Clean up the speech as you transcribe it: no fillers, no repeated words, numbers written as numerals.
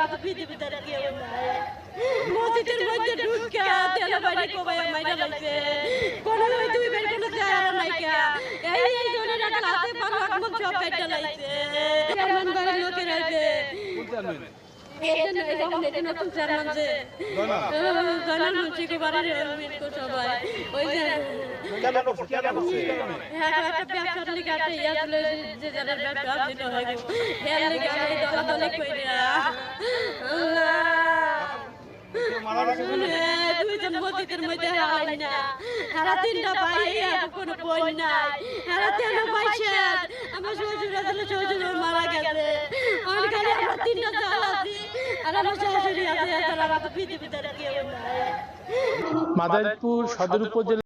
তো পৃথিবীতে কেউ নাই মসজিদের মধ্যে ঢুকা তেলা বাড়ি কোবাই মাইরা লাগছে কোনো দুই বের কোনো চেহারা নাই কা এই জনের একটা হাতে পার আকমল সব কাটা লাইছে চেয়ারম্যান বাড়ির লোকের আছে নতুন চেয়ারম্যান যে জনাল মুন্সিকে বাড়ির সবাই ওই যে একটা ব্যবসার লিগে একটা ইয়া ছিল যে যাদের ব্যবসা ছিল হ্যাঁ লিগে আমি দলাদলি কইরা দুইজন মসজিদের মধ্যে হারাই না হারা তিনটা ভাই কোনো বই নাই হারা তেল পাইছে আমার শ্বশুর মারা গেছে আমার খালি আমরা তিনটা চাল আছি আর আমার শ্বশুরি আছে আমার তো পৃথিবীতে কেউ নাই। মাদারীপুর সদর উপজেলা